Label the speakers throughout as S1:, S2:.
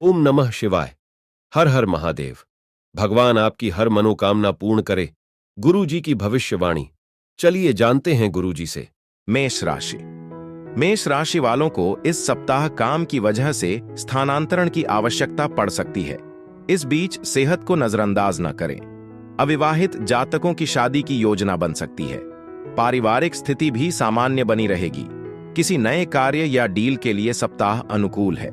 S1: ओम नमः शिवाय। हर हर महादेव। भगवान आपकी हर मनोकामना पूर्ण करे। गुरु जी की भविष्यवाणी। चलिए जानते हैं गुरु जी से।
S2: मेष राशि। मेष राशि वालों को इस सप्ताह काम की वजह से स्थानांतरण की आवश्यकता पड़ सकती है। इस बीच सेहत को नजरअंदाज न करें। अविवाहित जातकों की शादी की योजना बन सकती है। पारिवारिक स्थिति भी सामान्य बनी रहेगी। किसी नए कार्य या डील के लिए सप्ताह अनुकूल है।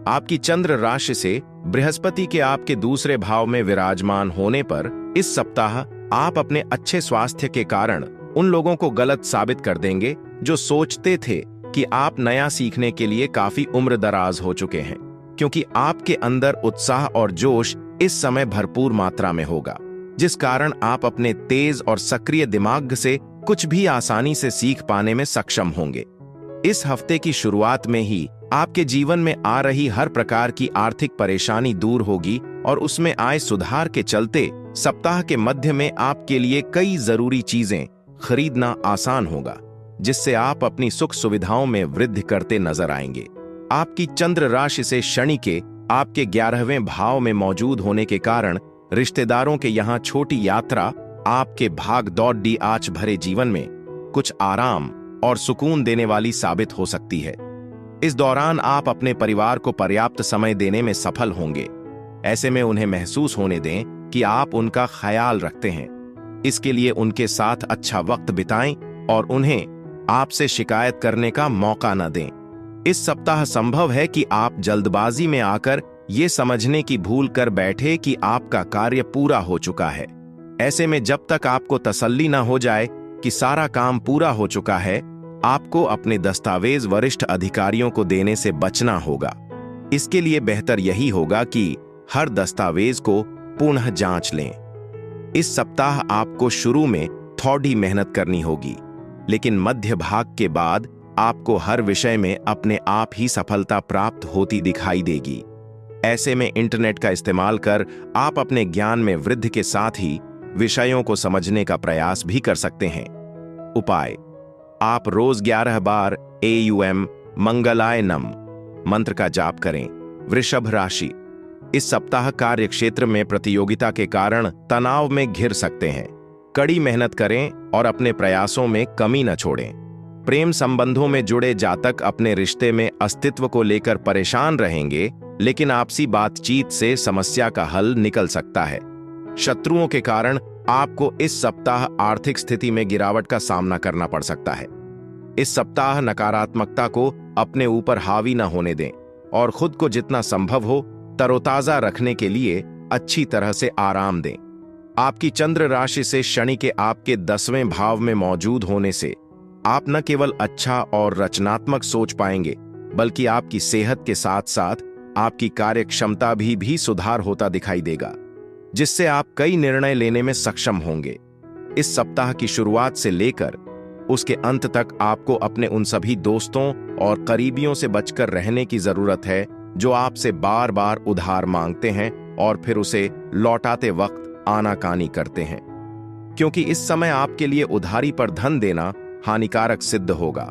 S2: आपकी चंद्र राशि से बृहस्पति के आपके दूसरे भाव में विराजमान होने पर इस सप्ताह आप अपने अच्छे स्वास्थ्य के कारण उन लोगों को गलत साबित कर देंगे जो सोचते थे कि आप नया सीखने के लिए काफी उम्रदराज हो चुके हैं, क्योंकि आपके अंदर उत्साह और जोश इस समय भरपूर मात्रा में होगा, जिस कारण आप अपने तेज और सक्रिय दिमाग से कुछ भी आसानी से सीख पाने में सक्षम होंगे। इस हफ्ते की शुरुआत में ही आपके जीवन में आ रही हर प्रकार की आर्थिक परेशानी दूर होगी और उसमें आए सुधार के चलते सप्ताह के मध्य में आपके लिए कई जरूरी चीजें खरीदना आसान होगा, जिससे आप अपनी सुख सुविधाओं में वृद्धि करते नजर आएंगे। आपकी चंद्र राशि से शनि के आपके 11वें भाव में मौजूद होने के कारण रिश्तेदारों के यहाँ छोटी यात्रा आपके भाग दौड़ आज भरे जीवन में कुछ आराम और सुकून देने वाली साबित हो सकती है। इस दौरान आप अपने परिवार को पर्याप्त समय देने में सफल होंगे। ऐसे में उन्हें महसूस होने दें कि आप उनका ख्याल रखते हैं। इसके लिए उनके साथ अच्छा वक्त बिताएं और उन्हें आपसे शिकायत करने का मौका न दें। इस सप्ताह संभव है कि आप जल्दबाजी में आकर ये समझने की भूल कर बैठे कि आपका कार्य पूरा हो चुका है। ऐसे में जब तक आपको तसल्ली न हो जाए कि सारा काम पूरा हो चुका है, आपको अपने दस्तावेज वरिष्ठ अधिकारियों को देने से बचना होगा। इसके लिए बेहतर यही होगा कि हर दस्तावेज को पुनः जांच लें। इस सप्ताह आपको शुरू में थोड़ी मेहनत करनी होगी, लेकिन मध्य भाग के बाद आपको हर विषय में अपने आप ही सफलता प्राप्त होती दिखाई देगी। ऐसे में इंटरनेट का इस्तेमाल कर आप अपने ज्ञान में वृद्धि के साथ ही विषयों को समझने का प्रयास भी कर सकते हैं। उपाय: आप रोज 11 बार AUM मंगलाय नम मंत्र का जाप करें। वृषभ राशि। इस सप्ताह कार्य क्षेत्र में प्रतियोगिता के कारण तनाव में घिर सकते हैं। कड़ी मेहनत करें और अपने प्रयासों में कमी न छोड़ें। प्रेम संबंधों में जुड़े जातक अपने रिश्ते में अस्तित्व को लेकर परेशान रहेंगे, लेकिन आपसी बातचीत से समस्या का हल निकल सकता है। शत्रुओं के कारण आपको इस सप्ताह आर्थिक स्थिति में गिरावट का सामना करना पड़ सकता है। इस सप्ताह नकारात्मकता को अपने ऊपर हावी न होने दें और खुद को जितना संभव हो तरोताजा रखने के लिए अच्छी तरह से आराम दें। आपकी चंद्र राशि से शनि के आपके 10वें भाव में मौजूद होने से आप न केवल अच्छा और रचनात्मक सोच पाएंगे, बल्कि आपकी सेहत के साथ साथ आपकी कार्य क्षमता भी सुधार होता दिखाई देगा, जिससे आप कई निर्णय लेने में सक्षम होंगे। इस सप्ताह की शुरुआत से लेकर उसके अंत तक आपको अपने उन सभी दोस्तों और करीबियों से बचकर रहने की जरूरत है जो आपसे बार बार उधार मांगते हैं और फिर उसे लौटाते वक्त आनाकानी करते हैं, क्योंकि इस समय आपके लिए उधारी पर धन देना हानिकारक सिद्ध होगा।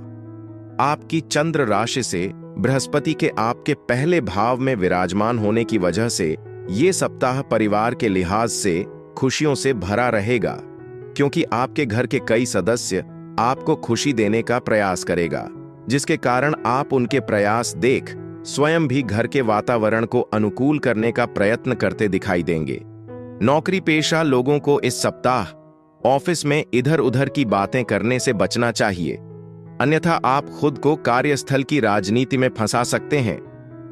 S2: आपकी चंद्र राशि से बृहस्पति के आपके पहले भाव में विराजमान होने की वजह से ये सप्ताह परिवार के लिहाज से खुशियों से भरा रहेगा, क्योंकि आपके घर के कई सदस्य आपको खुशी देने का प्रयास करेगा, जिसके कारण आप उनके प्रयास देख स्वयं भी घर के वातावरण को अनुकूल करने का प्रयत्न करते दिखाई देंगे। नौकरी पेशा लोगों को इस सप्ताह ऑफिस में इधर उधर की बातें करने से बचना चाहिए, अन्यथा आप खुद को कार्यस्थल की राजनीति में फंसा सकते हैं,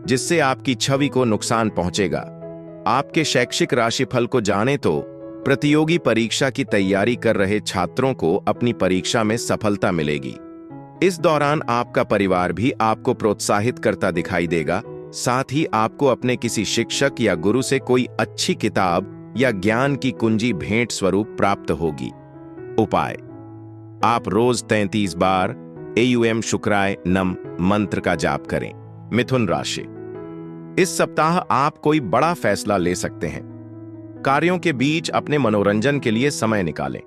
S2: जिससे आपकी छवि को नुकसान पहुंचेगा। आपके शैक्षिक राशिफल को जाने तो प्रतियोगी परीक्षा की तैयारी कर रहे छात्रों को अपनी परीक्षा में सफलता मिलेगी। इस दौरान आपका परिवार भी आपको प्रोत्साहित करता दिखाई देगा। साथ ही आपको अपने किसी शिक्षक या गुरु से कोई अच्छी किताब या ज्ञान की कुंजी भेंट स्वरूप प्राप्त होगी। उपाय: आप रोज 33 बार AUM शुक्राय नम मंत्र का जाप करें। मिथुन राशि। इस सप्ताह आप कोई बड़ा फैसला ले सकते हैं। कार्यों के बीच अपने मनोरंजन के लिए समय निकालें।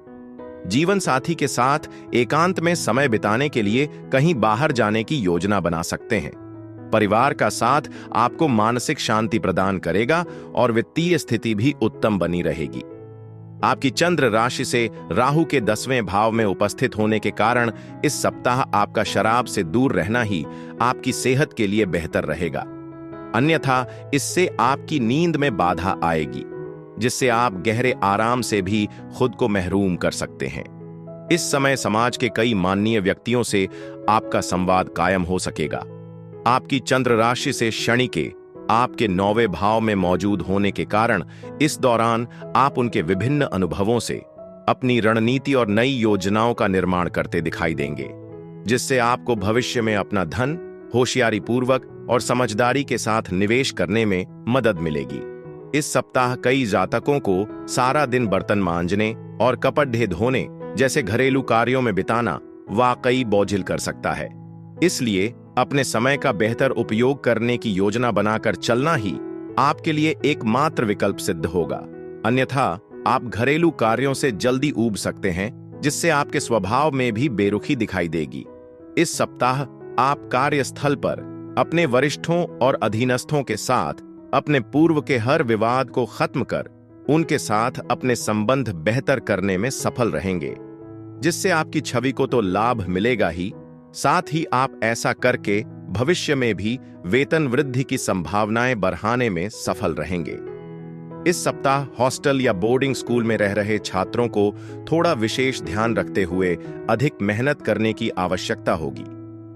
S2: जीवन साथी के साथ एकांत में समय बिताने के लिए कहीं बाहर जाने की योजना बना सकते हैं। परिवार का साथ आपको मानसिक शांति प्रदान करेगा और वित्तीय स्थिति भी उत्तम बनी रहेगी। आपकी चंद्र राशि से राहु के 10वें भाव में उपस्थित होने के कारण इस सप्ताह आपका शराब से दूर रहना ही आपकी सेहत के लिए बेहतर रहेगा। अन्यथा इससे आपकी नींद में बाधा आएगी, जिससे आप गहरे आराम से भी खुद को महरूम कर सकते हैं। इस समय समाज के कई माननीय व्यक्तियों से आपका संवाद कायम हो सकेगा। आपकी चंद्र राशि से शनि के आपके 9वें भाव में मौजूद होने के कारण इस दौरान आप उनके विभिन्न अनुभवों से अपनी रणनीति और नई योजनाओं का निर्माण करते दिखाई देंगे, जिससे आपको भविष्य में अपना धन होशियारी पूर्वक और समझदारी के साथ निवेश करने में मदद मिलेगी। इस सप्ताह कई जातकों को सारा दिन बर्तन मांजने और कपड़े धोने जैसे घरेलू कार्यों में बिताना वाकई बोझिल कर सकता है। इसलिए अपने समय का बेहतर उपयोग करने की योजना बनाकर चलना ही आपके लिए एकमात्र विकल्प सिद्ध होगा। अन्यथा आप घरेलू कार्यों से जल्दी ऊब सकते हैं, जिससे आपके स्वभाव में भी बेरुखी दिखाई देगी। इस सप्ताह आप कार्यस्थल पर अपने वरिष्ठों और अधीनस्थों के साथ अपने पूर्व के हर विवाद को खत्म कर उनके साथ अपने संबंध बेहतर करने में सफल रहेंगे, जिससे आपकी छवि को तो लाभ मिलेगा ही, साथ ही आप ऐसा करके भविष्य में भी वेतन वृद्धि की संभावनाएं बढ़ाने में सफल रहेंगे। इस सप्ताह हॉस्टल या बोर्डिंग स्कूल में रह रहे छात्रों को थोड़ा विशेष ध्यान रखते हुए अधिक मेहनत करने की आवश्यकता होगी,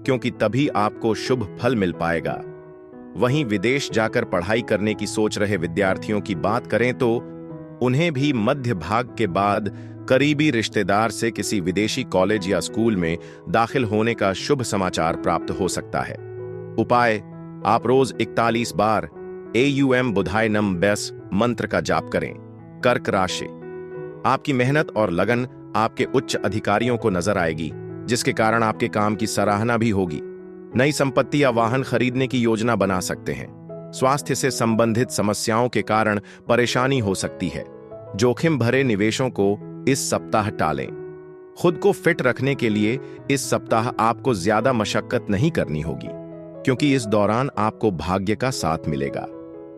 S2: क्योंकि तभी आपको शुभ फल मिल पाएगा। वहीं विदेश जाकर पढ़ाई करने की सोच रहे विद्यार्थियों की बात करें तो उन्हें भी मध्य भाग के बाद करीबी रिश्तेदार से किसी विदेशी कॉलेज या स्कूल में दाखिल होने का शुभ समाचार प्राप्त हो सकता है। उपाय: आप रोज 41 बार AUM बुधाय नम बेस मंत्र का जाप करें। कर्क राशि: आपकी मेहनत और लगन आपके उच्च अधिकारियों को नजर आएगी, जिसके कारण आपके काम की सराहना भी होगी। नई संपत्ति या वाहन खरीदने की योजना बना सकते हैं। स्वास्थ्य से संबंधित समस्याओं के कारण परेशानी हो सकती है। जोखिम भरे निवेशों को इस सप्ताह टालें। खुद को फिट रखने के लिए इस सप्ताह आपको ज्यादा मशक्कत नहीं करनी होगी, क्योंकि इस दौरान आपको भाग्य का साथ मिलेगा,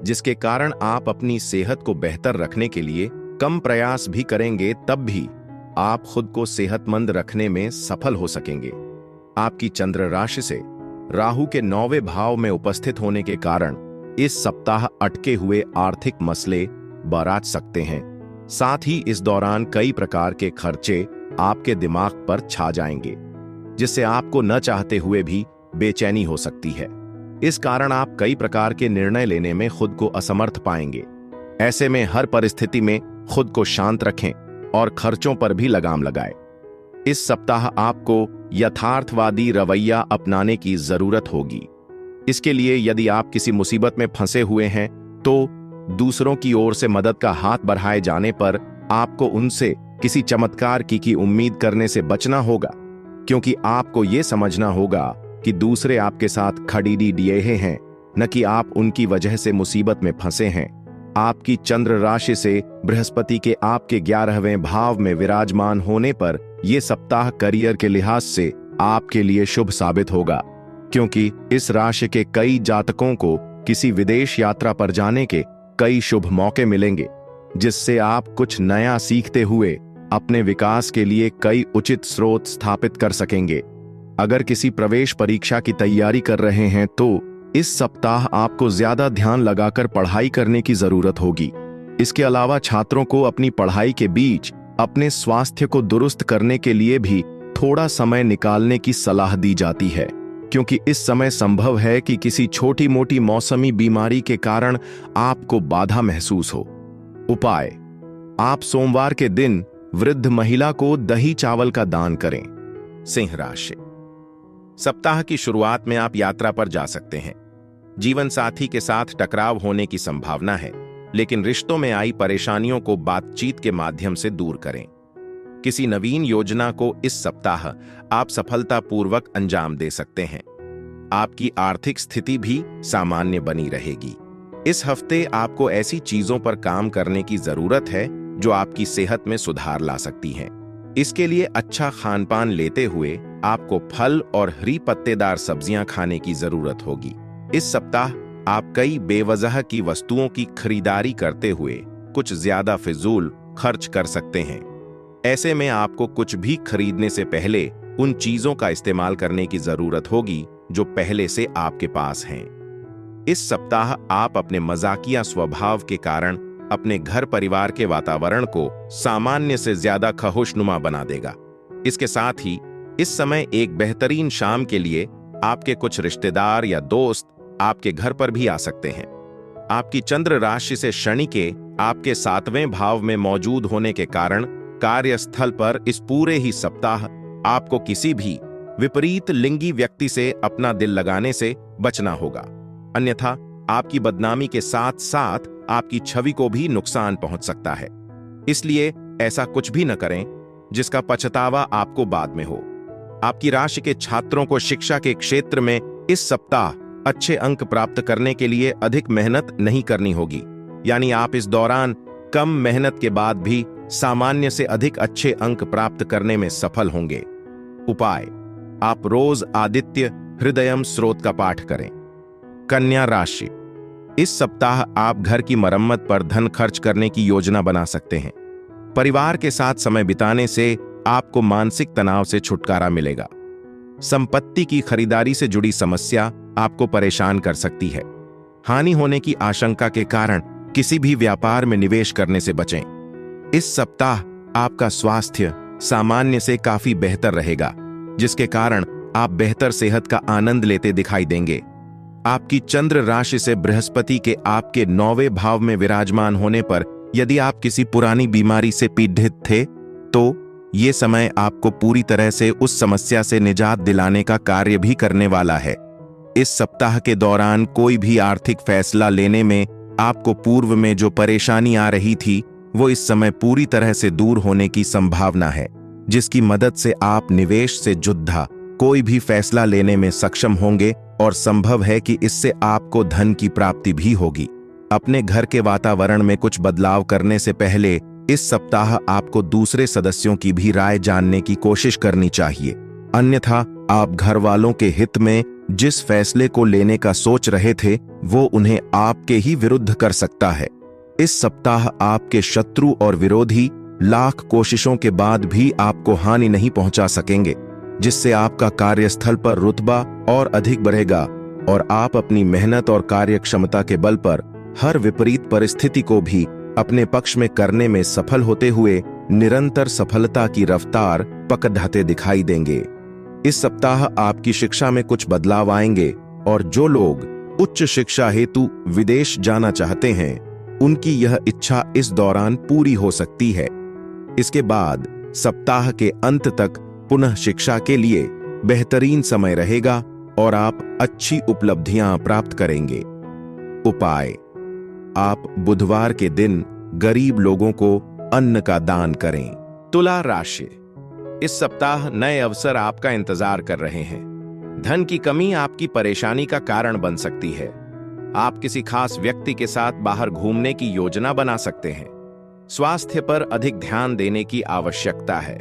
S2: जिसके कारण आप अपनी सेहत को बेहतर रखने के लिए कम प्रयास भी करेंगे, तब भी आप खुद को सेहतमंद रखने में सफल हो सकेंगे। आपकी चंद्र राशि से राहु के 9वें भाव में उपस्थित होने के कारण इस सप्ताह अटके हुए आर्थिक मसले बरात सकते हैं। साथ ही इस दौरान कई प्रकार के खर्चे आपके दिमाग पर छा जाएंगे, जिससे आपको न चाहते हुए भी बेचैनी हो सकती है। इस कारण आप कई प्रकार के निर्णय लेने में खुद को असमर्थ पाएंगे। ऐसे में हर परिस्थिति में खुद को शांत रखें और खर्चों पर भी लगाम लगाएं। इस सप्ताह आपको यथार्थवादी रवैया अपनाने की जरूरत होगी। इसके लिए यदि आप किसी मुसीबत में फंसे हुए हैं तो दूसरों की ओर से मदद का हाथ बढ़ाए जाने पर आपको उनसे किसी चमत्कार की उम्मीद करने से बचना होगा, क्योंकि आपको यह समझना होगा कि दूसरे आपके साथ खड़ीडी दिए हैं, न कि आप उनकी वजह से मुसीबत में फंसे हैं। आपकी चंद्र राशि से बृहस्पति के आपके 11वें भाव में विराजमान होने पर यह सप्ताह करियर के लिहाज से आपके लिए शुभ साबित होगा, क्योंकि इस राशि के कई जातकों को किसी विदेश यात्रा पर जाने के कई शुभ मौके मिलेंगे, जिससे आप कुछ नया सीखते हुए अपने विकास के लिए कई उचित स्रोत स्थापित कर सकेंगे। अगर किसी प्रवेश परीक्षा की तैयारी कर रहे हैं तो इस सप्ताह आपको ज्यादा ध्यान लगाकर पढ़ाई करने की जरूरत होगी। इसके अलावा छात्रों को अपनी पढ़ाई के बीच अपने स्वास्थ्य को दुरुस्त करने के लिए भी थोड़ा समय निकालने की सलाह दी जाती है, क्योंकि इस समय संभव है कि किसी छोटी मोटी मौसमी बीमारी के कारण आपको बाधा महसूस हो। उपाय: आप सोमवार के दिन वृद्ध महिला को दही चावल का दान करें। सिंह राशि: सप्ताह की शुरुआत में आप यात्रा पर जा सकते हैं। जीवन साथी के साथ टकराव होने की संभावना है, लेकिन रिश्तों में आई परेशानियों को बातचीत के माध्यम से दूर करें। किसी नवीन योजना को इस सप्ताह आप सफलतापूर्वक अंजाम दे सकते हैं। आपकी आर्थिक स्थिति भी सामान्य बनी रहेगी। इस हफ्ते आपको ऐसी चीजों पर काम करने की जरूरत है जो आपकी सेहत में सुधार ला सकती हैं। इसके लिए अच्छा खानपान लेते हुए आपको फल और हरी पत्तेदार सब्जियां खाने की जरूरत होगी। इस सप्ताह आप कई बेवजह की वस्तुओं की खरीदारी करते हुए कुछ ज्यादा फिजूल खर्च कर सकते हैं। ऐसे में आपको कुछ भी खरीदने से पहले उन चीजों का इस्तेमाल करने की जरूरत होगी जो पहले से आपके पास हैं। इस सप्ताह आप अपने मजाकिया स्वभाव के कारण अपने घर परिवार के वातावरण को सामान्य से ज्यादा खुशनुमा बना देगा। इसके साथ ही इस समय एक बेहतरीन शाम के लिए आपके कुछ रिश्तेदार या दोस्त आपके घर पर भी आ सकते हैं। आपकी चंद्र राशि से शनि के आपके 7वें भाव में मौजूद होने के कारण कार्यस्थल पर इस पूरे ही सप्ताह आपको किसी भी विपरीत लिंगी व्यक्ति से अपना दिल लगाने से बचना होगा, अन्यथा आपकी बदनामी के साथ साथ आपकी छवि को भी नुकसान पहुंच सकता है। इसलिए ऐसा कुछ भी न करें जिसका पछतावा आपको बाद में हो। आपकी राशि के छात्रों को शिक्षा के क्षेत्र में इस सप्ताह अच्छे अंक प्राप्त करने के लिए अधिक मेहनत नहीं करनी होगी, यानी आप इस दौरान कम मेहनत के बाद भी सामान्य से अधिक अच्छे अंक प्राप्त करने में सफल होंगे। उपाय, आप रोज आदित्य हृदयम स्रोत का पाठ करें। कन्या राशि, इस सप्ताह आप घर की मरम्मत पर धन खर्च करने की योजना बना सकते हैं। परिवार के साथ समय बिताने से आपको मानसिक तनाव से छुटकारा मिलेगा। संपत्ति की खरीदारी से जुड़ी समस्या आपको परेशान कर सकती है। हानि होने की आशंका के कारण किसी भी व्यापार में निवेश करने से बचें। इस सप्ताह आपका स्वास्थ्य सामान्य से काफी बेहतर रहेगा, जिसके कारण आप बेहतर सेहत का आनंद लेते दिखाई देंगे। आपकी चंद्र राशि से बृहस्पति के आपके 9वें भाव में विराजमान होने पर यदि आप किसी पुरानी बीमारी से पीड़ित थे तो ये समय आपको पूरी तरह से उस समस्या से निजात दिलाने का कार्य भी करने वाला है। इस सप्ताह के दौरान कोई भी आर्थिक फैसला लेने में आपको पूर्व में जो परेशानी आ रही थी वो इस समय पूरी तरह से दूर होने की संभावना है, जिसकी मदद से आप निवेश से जुड़ा कोई भी फैसला लेने में सक्षम होंगे और संभव है कि इससे आपको धन की प्राप्ति भी होगी। अपने घर के वातावरण में कुछ बदलाव करने से पहले इस सप्ताह आपको दूसरे सदस्यों की भी राय जानने की कोशिश करनी चाहिए, अन्यथा आप घर वालों के हित में जिस फैसले को लेने का सोच रहे थे वो उन्हें आपके ही विरुद्ध कर सकता है। इस सप्ताह आपके शत्रु और विरोधी लाख कोशिशों के बाद भी आपको हानि नहीं पहुंचा सकेंगे, जिससे आपका कार्यस्थल पर रुतबा और अधिक बढ़ेगा और आप अपनी मेहनत और कार्यक्षमता के बल पर हर विपरीत परिस्थिति को भी अपने पक्ष में करने में सफल होते हुए निरंतर सफलता की रफ्तार पकड़ते दिखाई देंगे। इस सप्ताह आपकी शिक्षा में कुछ बदलाव आएंगे और जो लोग उच्च शिक्षा हेतु विदेश जाना चाहते हैं उनकी यह इच्छा इस दौरान पूरी हो सकती है। इसके बाद सप्ताह के अंत तक पुनः शिक्षा के लिए बेहतरीन समय रहेगा और आप अच्छी उपलब्धियां प्राप्त करेंगे। उपाय, आप बुधवार के दिन गरीब लोगों को अन्न का दान करें। तुला राशि, इस सप्ताह नए अवसर आपका इंतजार कर रहे हैं। धन की कमी आपकी परेशानी का कारण बन सकती है। आप किसी खास व्यक्ति के साथ बाहर घूमने की योजना बना सकते हैं। स्वास्थ्य पर अधिक ध्यान देने की आवश्यकता है।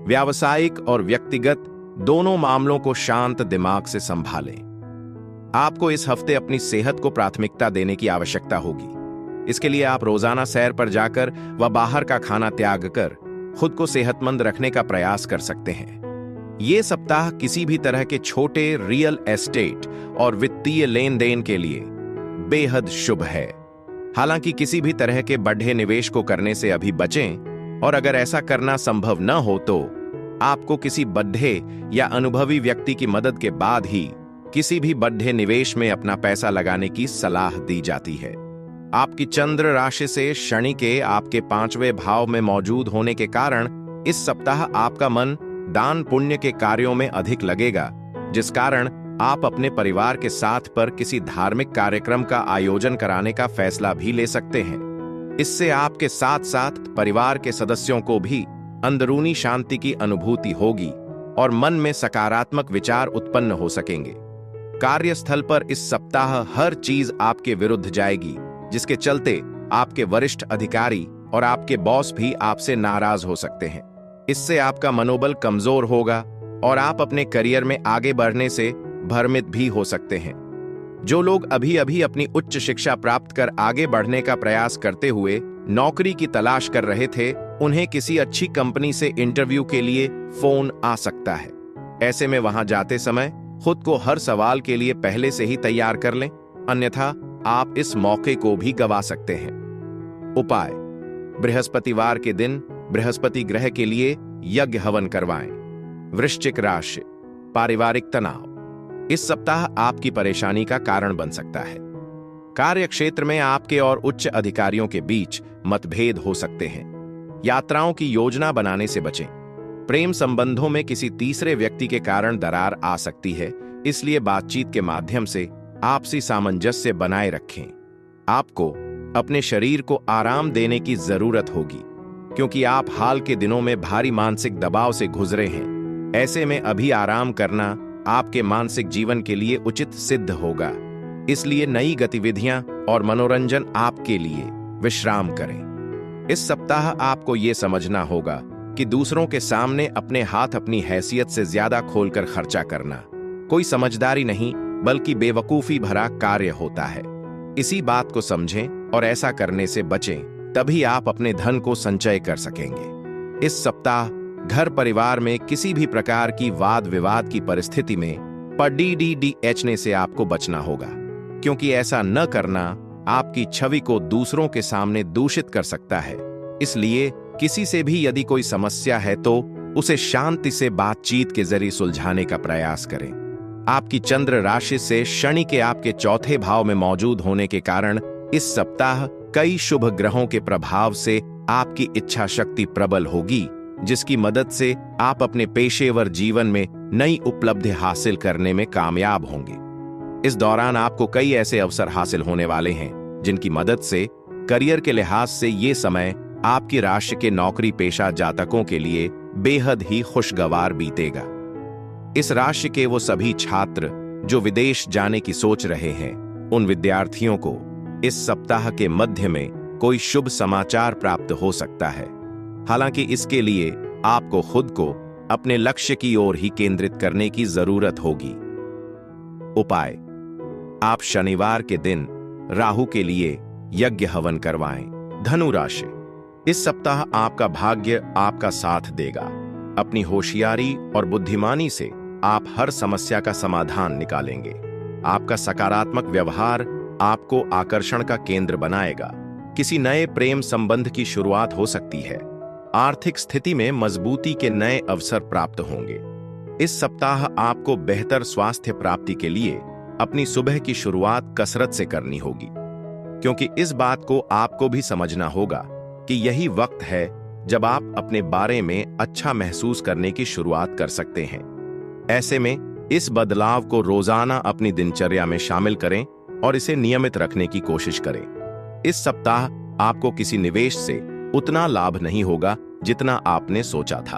S2: व्यावसायिक और व्यक्तिगत दोनों मामलों को शांत दिमाग से संभालें। आपको इस हफ्ते अपनी सेहत को प्राथमिकता देने की आवश्यकता होगी। इसके लिए आप रोजाना सैर पर जाकर व बाहर का खाना त्याग कर खुद को सेहतमंद रखने का प्रयास कर सकते हैं। ये सप्ताह किसी भी तरह के छोटे रियल एस्टेट और वित्तीय लेन देन के लिए बेहद शुभ है। हालांकि किसी भी तरह के बढ़े निवेश को करने से अभी बचें और अगर ऐसा करना संभव न हो तो आपको किसी बढ़े या अनुभवी व्यक्ति की मदद के बाद ही किसी भी बढ़े निवेश में अपना पैसा लगाने की सलाह दी जाती है। आपकी चंद्र राशि से शनि के आपके 5वें भाव में मौजूद होने के कारण इस सप्ताह आपका मन दान पुण्य के कार्यों में अधिक लगेगा, जिस कारण आप अपने परिवार के साथ पर किसी धार्मिक कार्यक्रम का आयोजन कराने का फैसला भी ले सकते हैं। इससे आपके साथ साथ परिवार के सदस्यों को भी अंदरूनी शांति की अनुभूति होगी और मन में सकारात्मक विचार उत्पन्न हो सकेंगे। कार्यस्थल पर इस सप्ताह हर चीज आपके विरुद्ध जाएगी, जिसके चलते आपके वरिष्ठ अधिकारी और आपके बॉस भी आपसे नाराज हो सकते हैं। इससे आपका मनोबल कमजोर होगा और आप अपने करियर में आगे बढ़ने से भ्रमित भी हो सकते हैं। जो लोग अभी अभी अपनी उच्च शिक्षा प्राप्त कर आगे बढ़ने का प्रयास करते हुए नौकरी की तलाश कर रहे थे, उन्हें किसी अच्छी कंपनी से इंटरव्यू के लिए फोन आ सकता है। ऐसे में वहां जाते समय खुद को हर सवाल के लिए पहले से ही तैयार कर लें, अन्यथा आप इस मौके को भी गंवा सकते हैं। उपाय: बृहस्पतिवार के दिन बृहस्पति ग्रह के लिए यज्ञ हवन करवाएं। वृश्चिक राशि, पारिवारिक तनाव इस सप्ताह आपकी परेशानी का कारण बन सकता है। कार्य क्षेत्र में आपके और उच्च अधिकारियों के बीच मतभेद हो सकते हैं। यात्राओं की योजना बनाने से बचें। प्रेम संबंधों में किसी तीसरे व्यक्ति के कारण दरार आ सकती है, इसलिए बातचीत के माध्यम से आपसी सामंजस्य बनाए रखें। आपको अपने शरीर को आराम देने की जरूरत होगी, क्योंकि आप हाल के दिनों में भारी मानसिक दबाव से गुजरे हैं। ऐसे में अभी आराम करना आपके मानसिक जीवन के लिए उचित सिद्ध होगा, इसलिए नई गतिविधियां और मनोरंजन आपके लिए विश्राम करें। इस सप्ताह आपको ये समझना होगा कि दूसरों के सामने अपने हाथ अपनी हैसियत से ज्यादा खोलकर खर्चा करना कोई समझदारी नहीं, बल्कि बेवकूफी भरा कार्य होता है। इसी बात को समझें और ऐसा करने से बचें, तभी आप अपने धन को संचय कर सकेंगे। इस सप्ताह घर परिवार में किसी भी प्रकार की वाद विवाद की परिस्थिति में पढ़ने से आपको बचना होगा, क्योंकि ऐसा न करना आपकी छवि को दूसरों के सामने दूषित कर सकता है। इसलिए किसी से भी यदि कोई समस्या है तो उसे शांति से बातचीत के जरिए सुलझाने का प्रयास करें। आपकी चंद्र राशि से शनि के आपके चौथे भाव में मौजूद होने के कारण इस सप्ताह कई शुभ ग्रहों के प्रभाव से आपकी इच्छा शक्ति प्रबल होगी, जिसकी मदद से आप अपने पेशेवर जीवन में नई उपलब्धि हासिल करने में कामयाब होंगे। इस दौरान आपको कई ऐसे अवसर हासिल होने वाले हैं जिनकी मदद से करियर के लिहाज से ये समय आपकी राशि के नौकरी पेशा जातकों के लिए बेहद ही खुशगवार बीतेगा। इस राशि के वो सभी छात्र जो विदेश जाने की सोच रहे हैं, उन विद्यार्थियों को इस सप्ताह के मध्य में कोई शुभ समाचार प्राप्त हो सकता है। हालांकि इसके लिए आपको खुद को अपने लक्ष्य की ओर ही केंद्रित करने की जरूरत होगी। उपाय: आप शनिवार के दिन राहु के लिए यज्ञ हवन करवाएं। धनु राशि, इस सप्ताह आपका भाग्य आपका साथ देगा। अपनी होशियारी और बुद्धिमानी से आप हर समस्या का समाधान निकालेंगे। आपका सकारात्मक व्यवहार आपको आकर्षण का केंद्र बनाएगा। किसी नए प्रेम संबंध की शुरुआत हो सकती है। आर्थिक स्थिति में मजबूती के नए अवसर प्राप्त होंगे। इस सप्ताह आपको बेहतर स्वास्थ्य प्राप्ति के लिए अपनी सुबह की शुरुआत कसरत से करनी होगी, क्योंकि इस बात को आपको भी समझना होगा कि यही वक्त है जब आप अपने बारे में अच्छा महसूस करने की शुरुआत कर सकते हैं। ऐसे में इस बदलाव को रोजाना अपनी दिनचर्या में शामिल करें और इसे नियमित रखने की कोशिश करें। इस सप्ताह आपको किसी निवेश से उतना लाभ नहीं होगा जितना आपने सोचा था,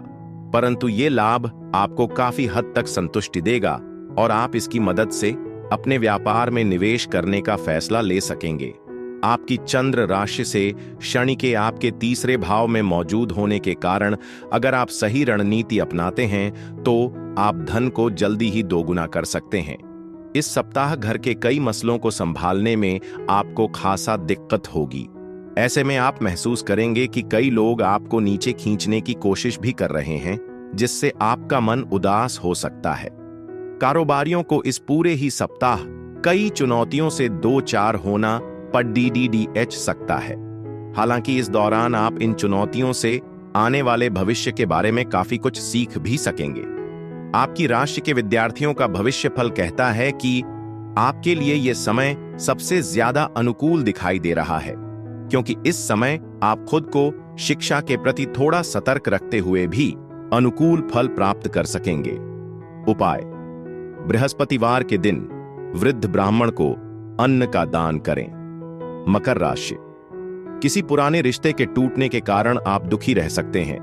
S2: परंतु ये लाभ आपको काफी हद तक संतुष्टि देगा और आप इसकी मदद से अपने व्यापार में निवेश करने का फैसला ले सकेंगे। आपकी चंद्र राशि से शनि के आपके तीसरे भाव में मौजूद होने के कारण अगर आप सही रणनीति अपनाते हैं तो आप धन को जल्दी ही दोगुना कर सकते हैं। इस सप्ताह घर के कई मसलों को संभालने में आपको खासा दिक्कत होगी। ऐसे में आप महसूस करेंगे कि कई लोग आपको नीचे खींचने की कोशिश भी कर रहे हैं, जिससे आपका मन उदास हो सकता है। कारोबारियों को इस पूरे ही सप्ताह कई चुनौतियों से दो चार होना पड़ सकता है। हालांकि इस दौरान आप इन चुनौतियों से आने वाले भविष्य के बारे में काफी कुछ सीख भी सकेंगे। आपकी राशि के विद्यार्थियों का भविष्य फल कहता है कि आपके लिए यह समय सबसे ज्यादा अनुकूल दिखाई दे रहा है, क्योंकि इस समय आप खुद को शिक्षा के प्रति थोड़ा सतर्क रखते हुए भी अनुकूल फल प्राप्त कर सकेंगे। उपाय: बृहस्पतिवार के दिन वृद्ध ब्राह्मण को अन्न का दान करें। मकर राशि, किसी पुराने रिश्ते के टूटने के कारण आप दुखी रह सकते हैं।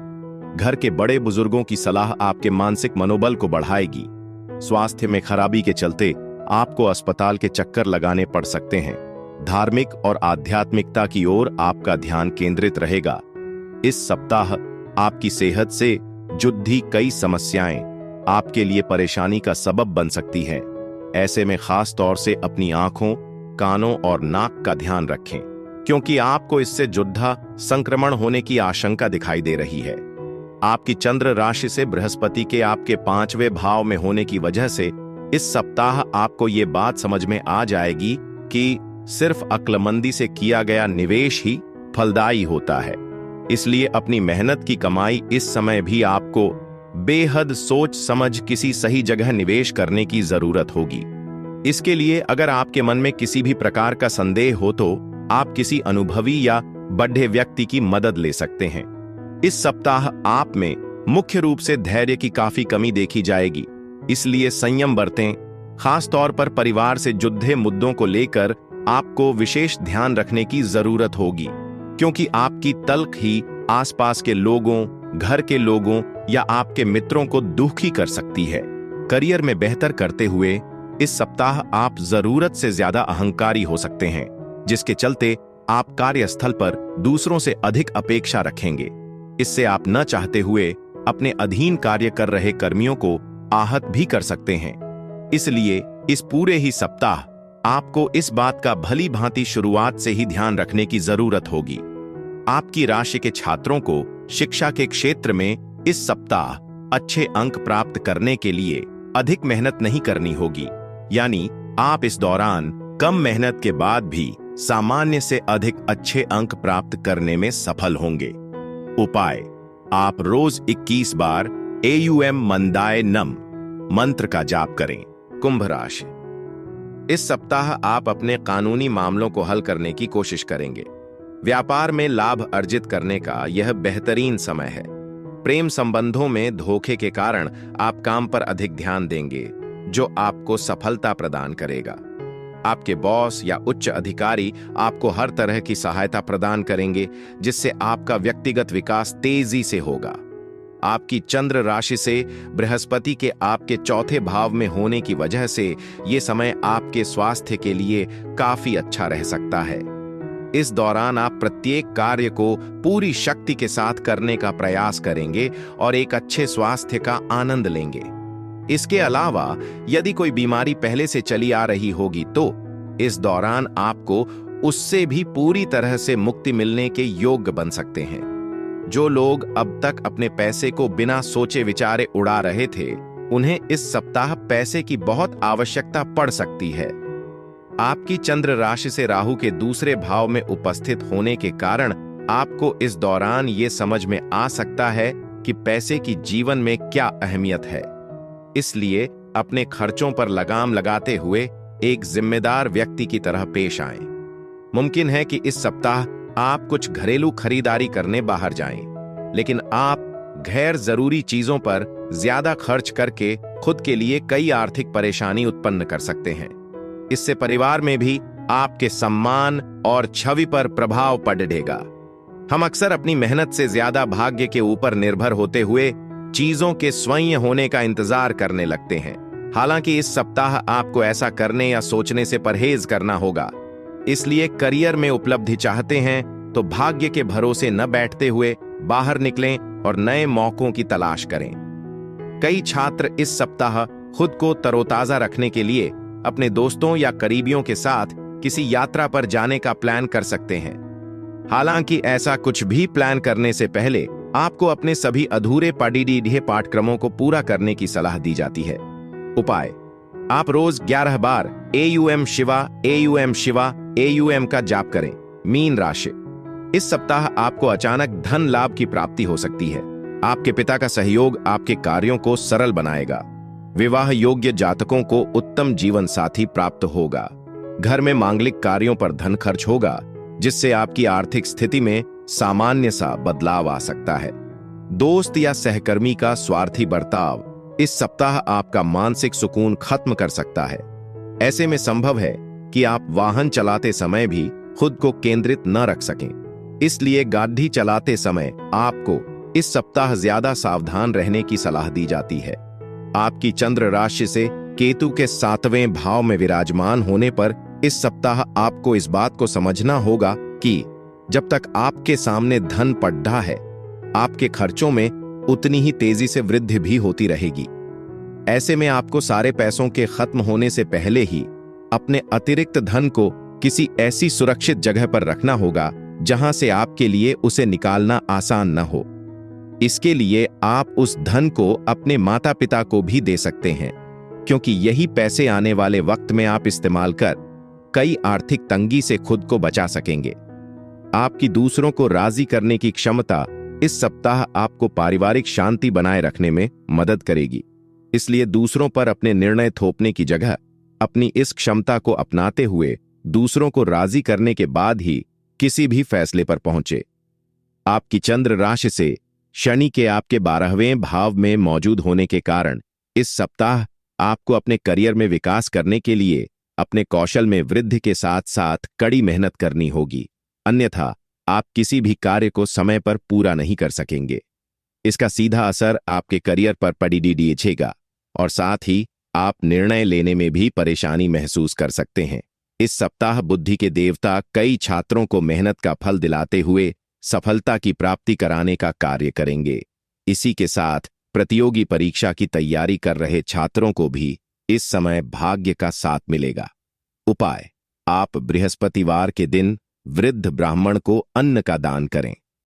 S2: घर के बड़े बुजुर्गों की सलाह आपके मानसिक मनोबल को बढ़ाएगी। स्वास्थ्य में खराबी के चलते आपको अस्पताल के चक्कर लगाने पड़ सकते हैं। धार्मिक और आध्यात्मिकता की ओर आपका ध्यान केंद्रित रहेगा। इस सप्ताह आपकी सेहत से जुड़ी कई समस्याएं आपके लिए परेशानी का सबब बन सकती हैं। ऐसे में खास तौर से अपनी आंखों, कानों और नाक का ध्यान रखें, क्योंकि आपको इससे जुद्धा संक्रमण होने की आशंका दिखाई दे रही है। आपकी चंद्र राशि से बृहस्पति के आपके 5वें भाव में होने की वजह से इस सप्ताह आपको ये बात समझ में आ जाएगी कि सिर्फ अक्लमंदी से किया गया निवेश ही फलदायी होता है। इसलिए अपनी मेहनत की कमाई इस समय भी आपको बेहद सोच समझ किसी सही जगह निवेश करने की जरूरत होगी। इसके लिए अगर आपके मन में किसी भी प्रकार का संदेह हो तो आप किसी अनुभवी या बड़े व्यक्ति की मदद ले सकते हैं। इस सप्ताह आप में मुख्य रूप से धैर्य की काफी कमी देखी जाएगी, इसलिए संयम बरतें। खास तौर पर परिवार से जुड़े मुद्दों को लेकर आपको विशेष ध्यान रखने की जरूरत होगी, क्योंकि आपकी तल्ख ही आसपास के लोगों, घर के लोगों या आपके मित्रों को दुखी कर सकती है। करियर में बेहतर करते हुए इस सप्ताह आप जरूरत से ज्यादा अहंकारी हो सकते हैं, जिसके चलते आप कार्यस्थल पर दूसरों से अधिक अपेक्षा रखेंगे। इससे आप न चाहते हुए अपने अधीन कार्य कर रहे कर्मियों को आहत भी कर सकते हैं। इसलिए इस पूरे ही सप्ताह आपको इस बात का भली भांति शुरुआत से ही ध्यान रखने की जरूरत होगी। आपकी राशि के छात्रों को शिक्षा के क्षेत्र में इस सप्ताह अच्छे अंक प्राप्त करने के लिए अधिक मेहनत नहीं करनी होगी, यानी आप इस दौरान कम मेहनत के बाद भी सामान्य से अधिक अच्छे अंक प्राप्त करने में सफल होंगे। उपाय: आप रोज 21 बार एयुएम मंदाय नम मंत्र का जाप करें। कुंभ राशि, इस सप्ताह आप अपने कानूनी मामलों को हल करने की कोशिश करेंगे। व्यापार में लाभ अर्जित करने का यह बेहतरीन समय है। प्रेम संबंधों में धोखे के कारण आप काम पर अधिक ध्यान देंगे, जो आपको सफलता प्रदान करेगा। आपके बॉस या उच्च अधिकारी आपको हर तरह की सहायता प्रदान करेंगे, जिससे आपका व्यक्तिगत विकास तेजी से होगा। आपकी चंद्र राशि से बृहस्पति के आपके 4थे भाव में होने की वजह से ये समय आपके स्वास्थ्य के लिए काफी अच्छा रह सकता है। इस दौरान आप प्रत्येक कार्य को पूरी शक्ति के साथ करने का प्रयास करेंगे और एक अच्छे स्वास्थ्य का आनंद लेंगे। इसके अलावा यदि कोई बीमारी पहले से चली आ रही होगी तो इस दौरान आपको उससे भी पूरी तरह से मुक्ति मिलने के योग्य बन सकते हैं। जो लोग अब तक अपने पैसे को बिना सोचे विचारे उड़ा रहे थे, उन्हें इस सप्ताह पैसे की बहुत आवश्यकता पड़ सकती है। आपकी चंद्र राशि से राहु के दूसरे भाव में उपस्थित होने के कारण आपको इस दौरान ये समझ में आ सकता है कि पैसे की जीवन में क्या अहमियत है। इसलिए अपने खर्चों पर लगाम लगाते हुए एक जिम्मेदार व्यक्ति की तरह पेश आएं। मुमकिन है कि इस सप्ताह आप कुछ घरेलू खरीदारी करने बाहर जाएं, लेकिन आप गैर जरूरी चीजों पर ज्यादा खर्च करके खुद के लिए कई आर्थिक परेशानी उत्पन्न कर सकते हैं। इससे परिवार में भी आपके सम्मान और छवि पर प्रभाव पड़ेगा। हम अक्सर अपनी मेहनत से ज्यादा भाग्य के ऊपर निर्भर होते हुए चीजों के स्वयं होने का इंतजार करने लगते हैं। हालांकि इस सप्ताह आपको ऐसा करने या सोचने से परहेज करना होगा। इसलिए करियर में उपलब्धि चाहते हैं तो भाग्य के भरोसे न बैठते हुए बाहर निकलें और नए मौकों की तलाश करें। कई छात्र इस सप्ताह खुद को तरोताजा रखने के लिए अपने दोस्तों या करीबियों के साथ किसी यात्रा पर जाने का प्लान कर सकते हैं। हालांकि ऐसा कुछ भी प्लान करने से पहले आपको अपने सभी अधूरे पढ़े पाठ्यक्रमों को पूरा करने की सलाह दी जाती है। उपाय: आप रोज 11 बार एयुएम शिवा एयुएम का जाप करें। मीन राशि, इस सप्ताह आपको अचानक धन लाभ की प्राप्ति हो सकती है। आपके पिता का सहयोग आपके कार्यों को सरल बनाएगा। विवाह योग्य जातकों को उत्तम जीवन साथी प्राप्त होगा। घर में मांगलिक कार्यों पर धन खर्च होगा, जिससे आपकी आर्थिक स्थिति में सामान्य सा बदलाव आ सकता है। दोस्त या सहकर्मी का स्वार्थी बर्ताव इस सप्ताह आपका मानसिक सुकून खत्म कर सकता है। ऐसे में संभव है कि आप वाहन चलाते समय भी खुद को केंद्रित न रख सकें। इसलिए गाड़ी चलाते समय आपको इस सप्ताह ज्यादा सावधान रहने की सलाह दी जाती है। आपकी चंद्र राशि से केतु के 7वें भाव में विराजमान होने पर इस सप्ताह आपको इस बात को समझना होगा कि जब तक आपके सामने धन पड़ा है, आपके खर्चों में उतनी ही तेजी से वृद्धि भी होती रहेगी। ऐसे में आपको सारे पैसों के खत्म होने से पहले ही अपने अतिरिक्त धन को किसी ऐसी सुरक्षित जगह पर रखना होगा जहां से आपके लिए उसे निकालना आसान न हो। इसके लिए आप उस धन को अपने माता पिता को भी दे सकते हैं, क्योंकि यही पैसे आने वाले वक्त में आप इस्तेमाल कर कई आर्थिक तंगी से खुद को बचा सकेंगे। आपकी दूसरों को राजी करने की क्षमता इस सप्ताह आपको पारिवारिक शांति बनाए रखने में मदद करेगी। इसलिए दूसरों पर अपने निर्णय थोपने की जगह अपनी इस क्षमता को अपनाते हुए दूसरों को राजी करने के बाद ही किसी भी फैसले पर पहुंचे। आपकी चंद्र राशि से शनि के आपके 12वें भाव में मौजूद होने के कारण इस सप्ताह आपको अपने करियर में विकास करने के लिए अपने कौशल में वृद्धि के साथ साथ कड़ी मेहनत करनी होगी, अन्यथा आप किसी भी कार्य को समय पर पूरा नहीं कर सकेंगे। इसका सीधा असर आपके करियर पर पड़ेगा और साथ ही आप निर्णय लेने में भी परेशानी महसूस कर सकते हैं। इस सप्ताह बुद्धि के देवता कई छात्रों को मेहनत का फल दिलाते हुए सफलता की प्राप्ति कराने का कार्य करेंगे। इसी के साथ प्रतियोगी परीक्षा की तैयारी कर रहे छात्रों को भी इस समय भाग्य का साथ मिलेगा। उपाय: आप बृहस्पतिवार के दिन वृद्ध ब्राह्मण को अन्न का दान करें।